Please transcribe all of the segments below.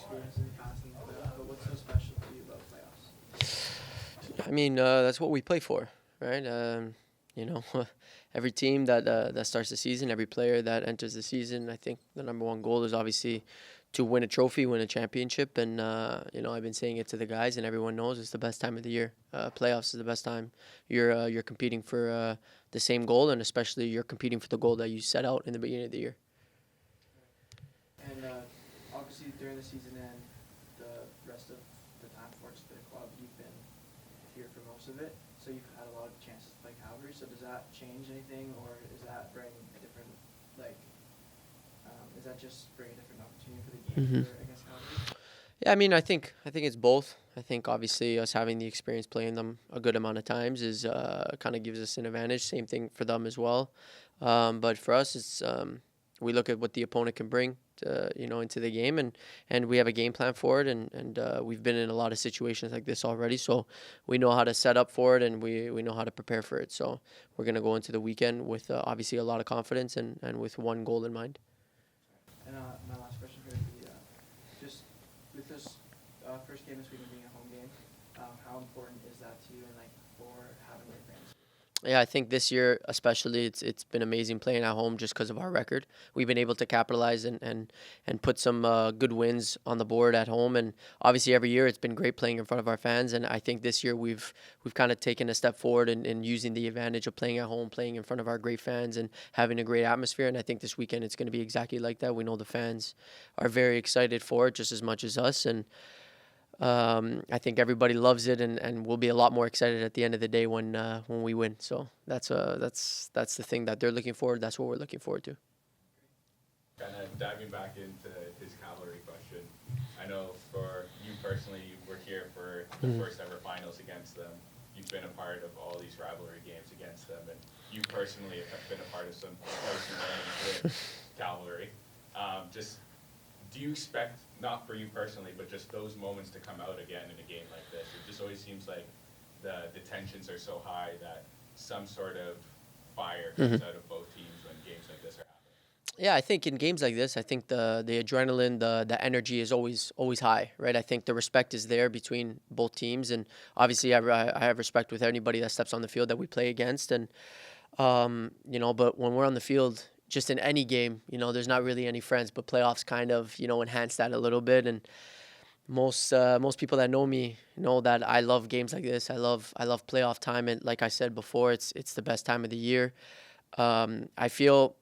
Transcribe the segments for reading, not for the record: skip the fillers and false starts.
experience in the past in the playoffs, but what's so special to you about playoffs? I mean, that's what we play for, right? You know, every team that starts the season, every player that enters the season, I think the number one goal is obviously to win a trophy, win a championship, and I've been saying it to the guys, and everyone knows it's the best time of the year. Playoffs is the best time. You're competing for the same goal, and especially you're competing for the goal that you set out in the beginning of the year. And obviously during the season and the rest of the time for it's the club, you've been here for most of it, so you've had a lot of chances to play Calgary. So does that change anything, or does that bring a different, like, is that just bring a different opportunity for the game hmm for against Calgary? Yeah, I mean, I think it's both. I think obviously us having the experience playing them a good amount of times is kind of gives us an advantage. Same thing for them as well. But for us, it's we look at what the opponent can bring, into the game, and we have a game plan for it, and we've been in a lot of situations like this already, so we know how to set up for it, and we know how to prepare for it. So we're gonna go into the weekend with obviously a lot of confidence and with one goal in mind. And my last question here would be just with this first game this weekend being a home game, how important is that to you and like for having your fans? Yeah, I think this year especially it's been amazing playing at home just because of our record. We've been able to capitalize and put some good wins on the board at home, and obviously every year it's been great playing in front of our fans. And I think this year we've kind of taken a step forward in using the advantage of playing at home, playing in front of our great fans, and having a great atmosphere. And I think this weekend it's going to be exactly like that. We know the fans are very excited for it just as much as us, and I think everybody loves it, and we'll be a lot more excited at the end of the day when we win. So that's the thing that they're looking forward. That's what we're looking forward to. Kind of diving back into his cavalry question. I know for you personally, you were here for the Mhm. first ever finals against them. You've been a part of all these rivalry games against them, and you personally have been a part of some close games with cavalry. Just do you expect, not for you personally, but just those moments to come out again in a game like this? It just always seems like the tensions are so high that some sort of fire Mhm. comes out of both teams when games like this are happening. Yeah, I think in games like this, I think the adrenaline, the energy is always high, right? I think the respect is there between both teams, and obviously I have respect with anybody that steps on the field that we play against, and but when we're on the field, just in any game, there's not really any friends, but playoffs kind of enhance that a little bit. And most people that know me know that I love games like this. I love playoff time, and like I said before, it's the best time of the year. I feel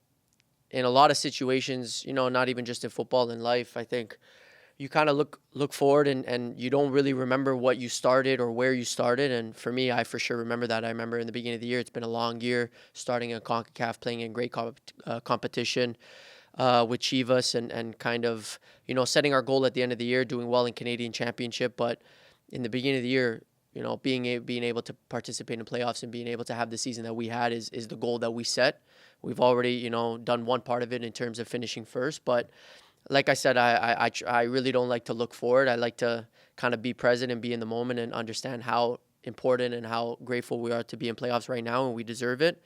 in a lot of situations, not even just in football, in life, I think you kind of look forward, and you don't really remember what you started or where you started. And for me, I for sure remember that. I remember in the beginning of the year, it's been a long year, starting in CONCACAF, playing in great competition with Chivas, and kind of setting our goal at the end of the year, doing well in Canadian Championship. But in the beginning of the year, being able to participate in playoffs and being able to have the season that we had is the goal that we set. We've already done one part of it in terms of finishing first, but like I said, I really don't like to look forward. I like to kind of be present and be in the moment and understand how important and how grateful we are to be in playoffs right now, and we deserve it.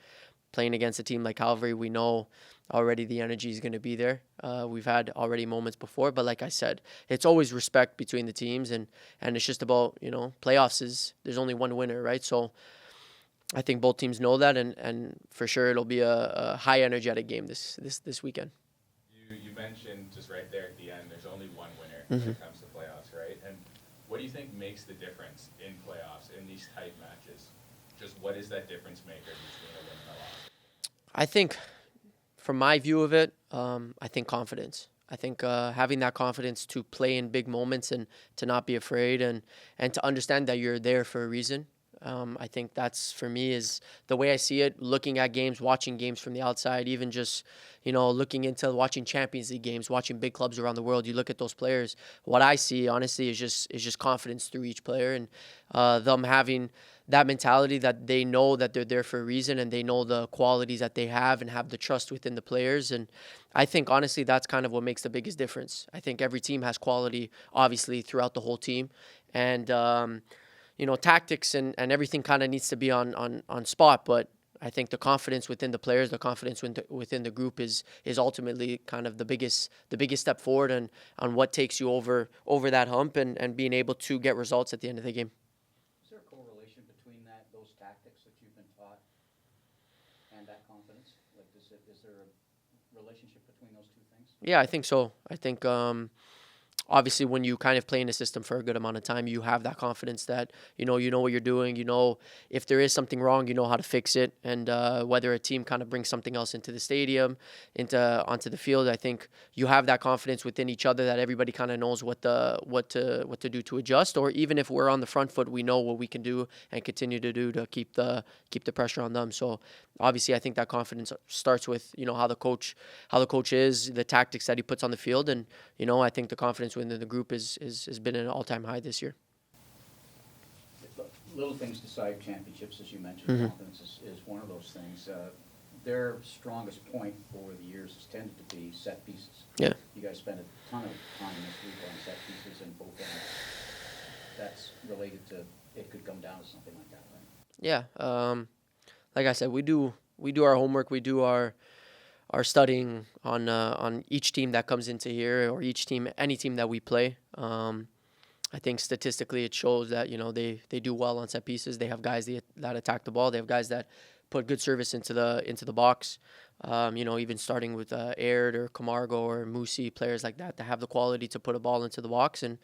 Playing against a team like Calvary, we know already the energy is going to be there. We've had already moments before, but like I said, it's always respect between the teams, and it's just about playoffs is there's only one winner, right? So I think both teams know that, and for sure it'll be a high energetic game this weekend. You mentioned just right there at the end, there's only one winner when hmm it comes to playoffs, right? And what do you think makes the difference in playoffs, in these tight matches? Just what is that difference maker between a win and a loss? I think, from my view of it, I think confidence. I think having that confidence to play in big moments and to not be afraid, and to understand that you're there for a reason. I think that's for me is the way I see it. Looking at games, watching games from the outside, even just looking into watching Champions League games, watching big clubs around the world. You look at those players. What I see honestly is just confidence through each player, and them having that mentality that they know that they're there for a reason, and they know the qualities that they have, and have the trust within the players. And I think honestly that's kind of what makes the biggest difference. I think every team has quality obviously throughout the whole team, and tactics and everything kind of needs to be on spot. But I think the confidence within the players, the confidence within the group is ultimately kind of the biggest step forward and on what takes you over that hump and being able to get results at the end of the game. Is there a correlation between those tactics that you've been taught and that confidence? Like, is there a relationship between those two things? Yeah, I think so. I think obviously when you kind of play in a system for a good amount of time, you have that confidence that you know what you're doing. You know if there is something wrong, you know how to fix it. And whether a team kind of brings something else into the stadium, onto the field, I think you have that confidence within each other that everybody kind of knows what to do to adjust. Or even if we're on the front foot, we know what we can do and continue to do to keep the pressure on them. So obviously, I think that confidence starts with how the coach is, the tactics that he puts on the field, and I think the confidence within the group has been at an all-time high this year. Little things decide championships, as you mentioned. Mm-hmm. Confidence is one of those things. Their strongest point over the years has tended to be set pieces. Yeah. You guys spend a ton of time this week on set pieces and both ends. That's related to it could come down to something like that, right? Yeah. Like I said, we do our homework. We do our studying on each team that comes into here or any team that we play. I think statistically it shows that they do well on set pieces. They have guys that attack the ball. They have guys that put good service into the box. Even starting with Aird or Camargo or Musi, players like that have the quality to put a ball into the box. And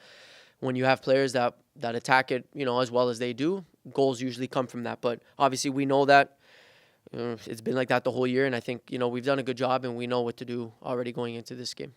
when you have players that attack it, as well as they do, goals usually come from that. But obviously we know that it's been like that the whole year, and I think we've done a good job and we know what to do already going into this game.